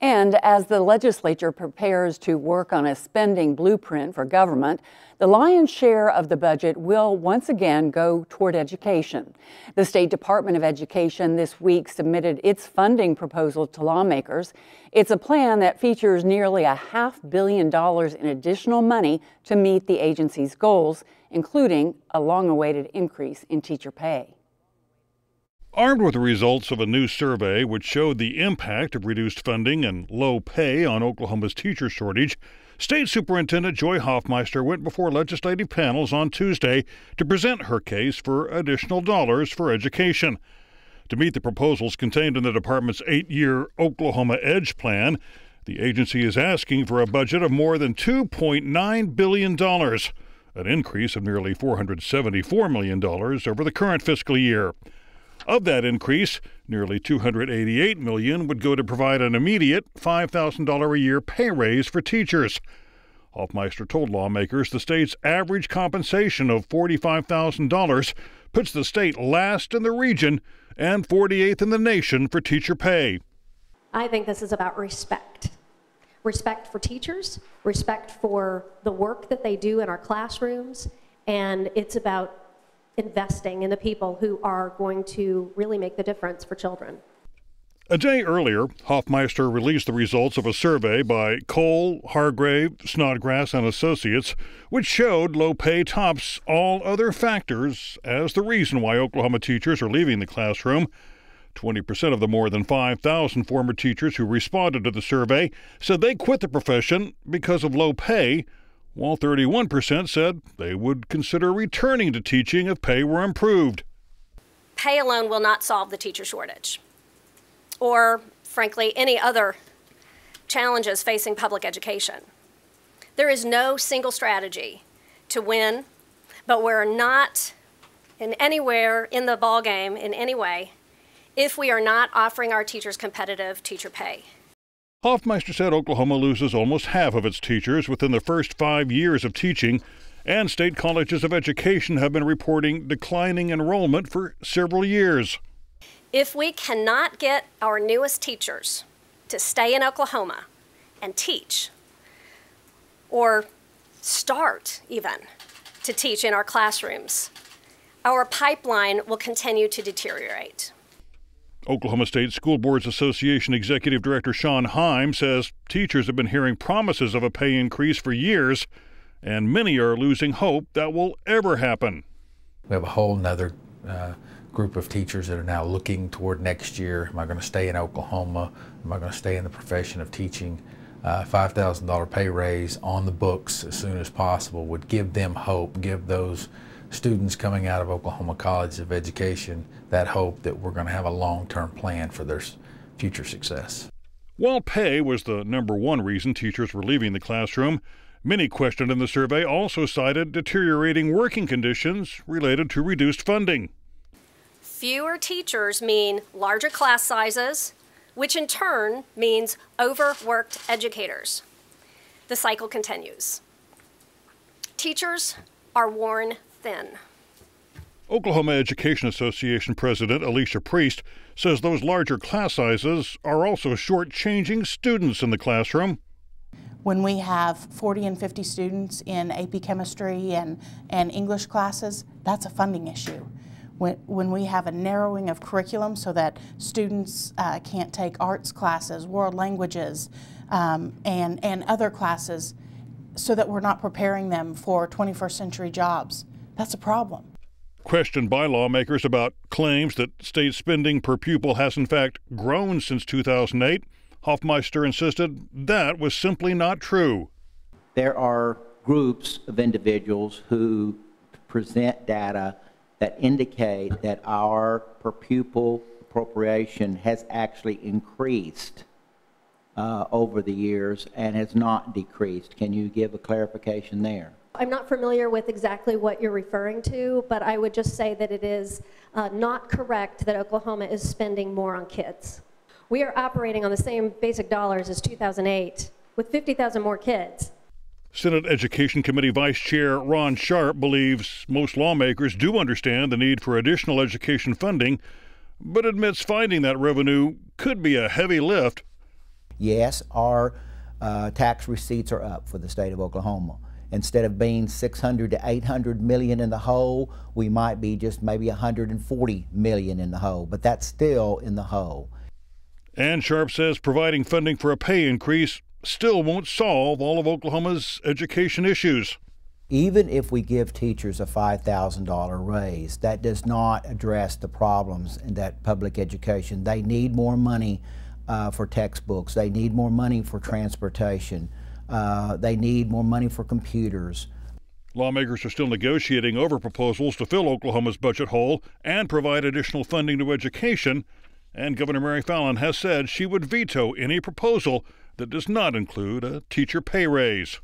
And as the legislature prepares to work on a spending blueprint for government, the lion's share of the budget will once again go toward education. The State Department of Education this week submitted its funding proposal to lawmakers. It's a plan that features nearly $500 million in additional money to meet the agency's goals, including a long-awaited increase in teacher pay. Armed with the results of a new survey which showed the impact of reduced funding and low pay on Oklahoma's teacher shortage, State Superintendent Joy Hoffmeister went before legislative panels on Tuesday to present her case for additional dollars for education. To meet the proposals contained in the department's 8-year Oklahoma EDGE plan, the agency is asking for a budget of more than $2.9 billion, an increase of nearly $474 million over the current fiscal year. Of that increase, nearly $288 million would go to provide an immediate $5,000 a year pay raise for teachers. Hoffmeister told lawmakers the state's average compensation of $45,000 puts the state last in the region and 48th in the nation for teacher pay. I think this is about respect. Respect for teachers, respect for the work that they do in our classrooms, and it's about investing in the people who are going to really make the difference for children. A day earlier, Hoffmeister released the results of a survey by Cole, Hargrave, Snodgrass, and Associates, which showed low pay tops all other factors as the reason why Oklahoma teachers are leaving the classroom. 20% of the more than 5,000 former teachers who responded to the survey said they quit the profession because of low pay, while 31% said they would consider returning to teaching if pay were improved. Pay alone will not solve the teacher shortage, or, frankly, any other challenges facing public education. There is no single strategy to win, but we're not anywhere in the ballgame in any way if we are not offering our teachers competitive teacher pay. Hoffmeister said Oklahoma loses almost half of its teachers within the first 5 years of teaching, and state colleges of education have been reporting declining enrollment for several years. If we cannot get our newest teachers to stay in Oklahoma and teach, or start even to teach in our classrooms, our pipeline will continue to deteriorate. Oklahoma State School Boards Association Executive Director Sean Heim says teachers have been hearing promises of a pay increase for years, and many are losing hope that will ever happen. We have a whole nother group of teachers that are now looking toward next year. Am I going to stay in Oklahoma? Am I going to stay in the profession of teaching? $5,000 pay raise on the books as soon as possible would give them hope, give those students coming out of Oklahoma College of Education that hope that we're going to have a long-term plan for their future success. While pay was the #1 reason teachers were leaving the classroom, many questioned in the survey also cited deteriorating working conditions related to reduced funding. Fewer teachers mean larger class sizes, which in turn means overworked educators. The cycle continues. Teachers are worn thin. Oklahoma Education Association President Alicia Priest says those larger class sizes are also shortchanging students in the classroom. When we have 40 and 50 students in AP Chemistry and English classes, that's a funding issue. When we have a narrowing of curriculum so that students can't take arts classes, world languages, and other classes, so that we're not preparing them for 21st century jobs, that's a problem. Questioned by lawmakers about claims that state spending per pupil has in fact grown since 2008, Hoffmeister insisted that was simply not true. There are groups of individuals who present data that indicate that our per pupil appropriation has actually increased over the years and has not decreased. Can you give a clarification there? I'm not familiar with exactly what you're referring to, but I would just say that it is not correct that Oklahoma is spending more on kids. We are operating on the same basic dollars as 2008 with 50,000 more kids. Senate Education Committee Vice Chair Ron Sharp believes most lawmakers do understand the need for additional education funding, but admits finding that revenue could be a heavy lift. Yes, our tax receipts are up for the state of Oklahoma. Instead of being 600 to 800 million in the hole, we might be just maybe 140 million in the hole, but that's still in the hole. And Sharp says providing funding for a pay increase still won't solve all of Oklahoma's education issues. Even if we give teachers a $5,000 raise, that does not address the problems in that public education. They need more money for textbooks. They need more money for transportation. They need more money for computers. Lawmakers are still negotiating over proposals to fill Oklahoma's budget hole and provide additional funding to education. And Governor Mary Fallin has said she would veto any proposal that does not include a teacher pay raise.